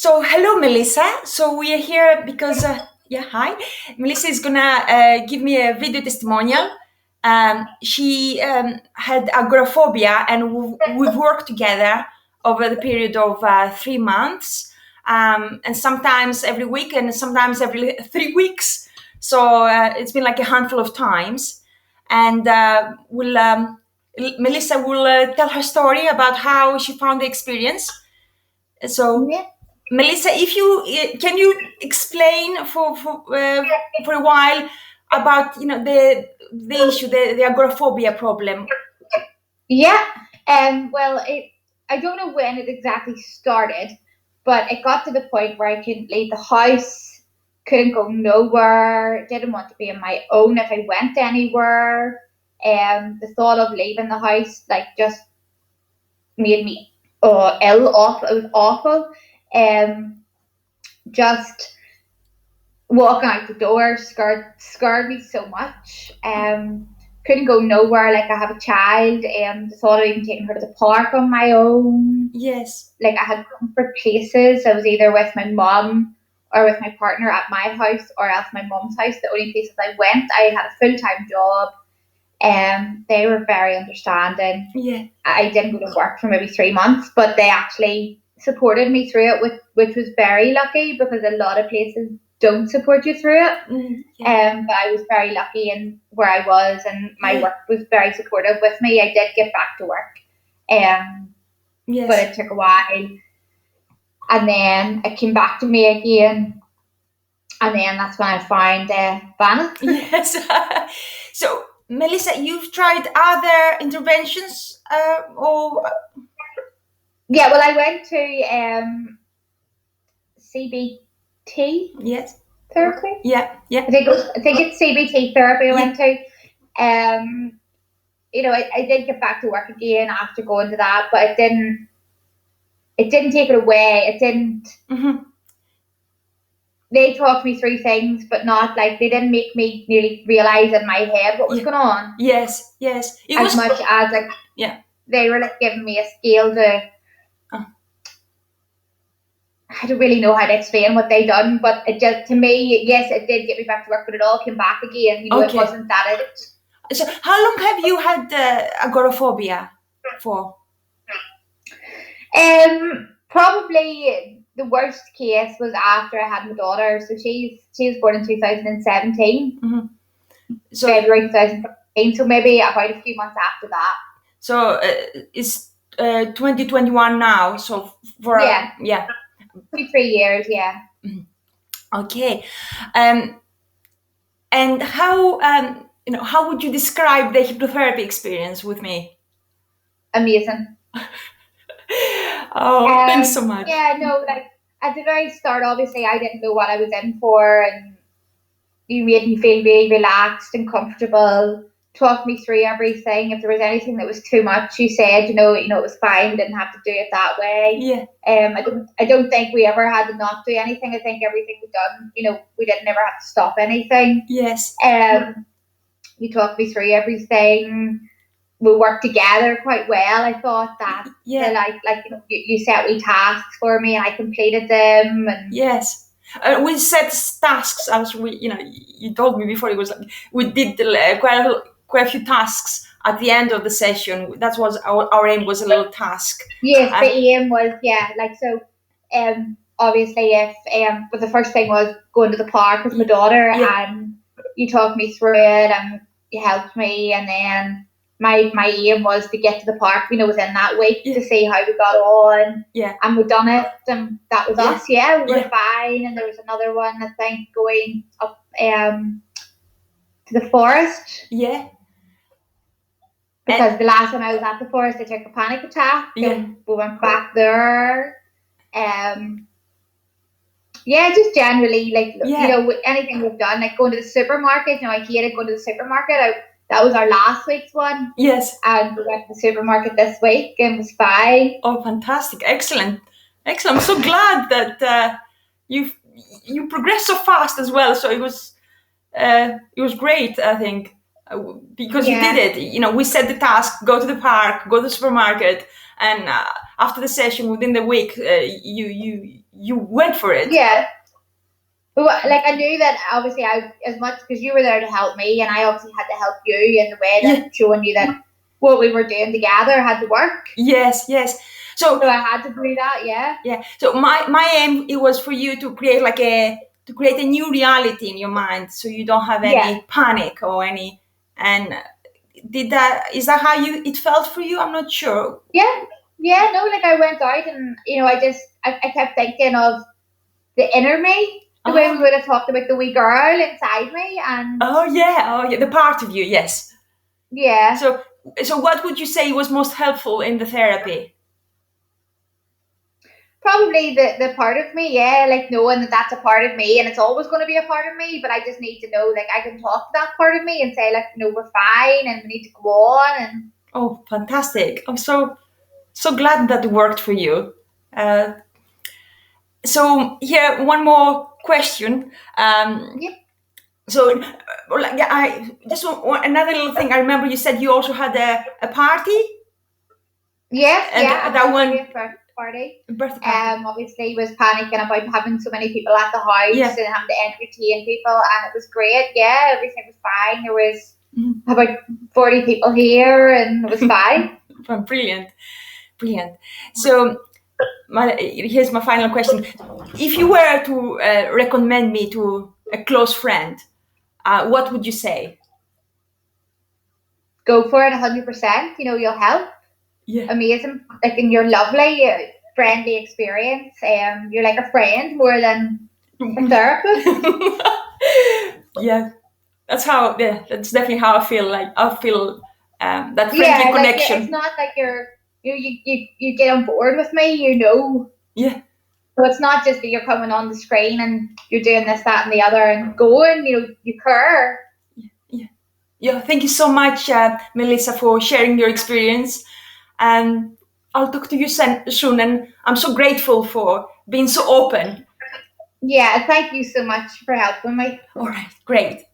So, hello, Melissa. So, we are here because, hi. Melissa is gonna give me a video testimonial. She had agoraphobia, and we've worked together over the period of 3 months, and sometimes every week, and sometimes every 3 weeks. So, it's been like a handful of times. And Melissa will tell her story about how she found the experience. So, Yeah. Melissa, if you can you explain for a while about the issue, the agoraphobia problem. Yeah. Well, I don't know when it exactly started, but it got to the point where I couldn't leave the house, couldn't go nowhere, didn't want to be on my own if I went anywhere. The thought of leaving the house just made me ill. Awful. It was awful. Just walking out the door scared me so much. Couldn't go nowhere. Like, I have a child, and the thought of even taking her to the park on my own. Yes. Like, I had comfort places. I was either with my mum or with my partner at my house, or else my mum's house. The only places I went, I had a full-time job. They were very understanding. Yeah. I didn't go to work for maybe 3 months, but they actually supported me through it, which was very lucky, because a lot of places don't support you through it. But I was very lucky in where I was, and my work was very supportive with me. I did get back to work, but it took a while, and then it came back to me again, and then that's when I found Vanna. Yes. So, Melissa, you've tried other interventions, or Yeah, well, I went to CBT. Yes. Therapy. Yeah. I think it's CBT therapy I went to. I did get back to work again after going to that, but it didn't take it away. It didn't. Mm-hmm. They talked me through things, but not like, they didn't make me nearly realize in my head what was going on. Yes. Much as they were giving me a scale to. I don't really know how to explain what they done, but it just, to me, yes, it did get me back to work, but it all came back again. It wasn't that it. So, how long have you had agoraphobia for? Probably the worst case was after I had my daughter. So she was born in 2017, February 2017. So maybe about a few months after that. So it's 2021 now. So for 3 years, yeah. Okay, and how how would you describe the hypnotherapy experience with me? Amazing. Oh, thanks so much. Yeah, no, at the very start, obviously, I didn't know what I was in for, and you made me feel really relaxed and comfortable. Talked me through everything. If there was anything that was too much, you said, it was fine. Didn't have to do it that way. Yeah. I don't think we ever had to not do anything. I think everything was done. We didn't ever have to stop anything. Yes. You talked me through everything. We worked together quite well. I thought that. Yeah. You set me tasks for me, and I completed them. And yes. We set tasks, as you told me before. It was like we did quite a few tasks at the end of the session. That was our aim, was a little task. Yes, the aim was, obviously, but the first thing was going to the park with my daughter, and you talked me through it, and you helped me, and then my aim was to get to the park, within that week, to see how we got on. Yeah. And we done it, and that was us. Yeah, we were fine. And there was another one, I think, going up to the forest. Yeah. Because the last time I was at the forest, I took a panic attack. And we went back there. Just generally, anything we've done, like going to the supermarket. I hated going to the supermarket. That was our last week's one. Yes. And we went to the supermarket this week, and it was fine. Oh, fantastic. Excellent. I'm so glad that you progressed so fast as well. So it was great, I think. because you did it. You know, we set the task: go to the park, go to the supermarket, and after the session, within the week, you went for it. Yeah. But like, I knew that obviously as much because you were there to help me, and I obviously had to help you in the way that showing you that what we were doing together had to work. Yes. So I had to do that. Yeah. So my aim, it was for you to create a new reality in your mind, so you don't have any panic or any. And is that how it felt for you? I'm not sure. Yeah. No, like I went out and I kept thinking of the inner me. The way we would have talked about the wee girl inside me, and the part of you, yes. Yeah. So what would you say was most helpful in the therapy? Probably the part of me, like knowing that that's a part of me, and it's always going to be a part of me. But I just need to know, like, I can talk to that part of me and say, like, no, we're fine, and we need to go on. And oh, fantastic! I'm so glad that worked for you. So here, one more question. So, I just another little thing. I remember you said you also had a party. That one birthday party. Obviously was panicking about having so many people at the house and having to entertain people, and it was great. Yeah, everything was fine. There was about 40 people here, and it was fine. Brilliant. So, here's my final question. If you were to recommend me to a close friend, what would you say? Go for it 100%. You know, you'll help. Yeah. Amazing. Like, and you're lovely, friendly experience. You're like a friend more than a therapist. Yeah. That's definitely how I feel. Like I feel that friendly connection. It's not like you get on board with me, you know. Yeah. So it's not just that you're coming on the screen and you're doing this, that, and the other, and going. You know, you care. Yeah. Thank you so much, Melissa, for sharing your experience. And I'll talk to you soon. And I'm so grateful for being so open. Yeah. Thank you so much for helping me. All right. Great.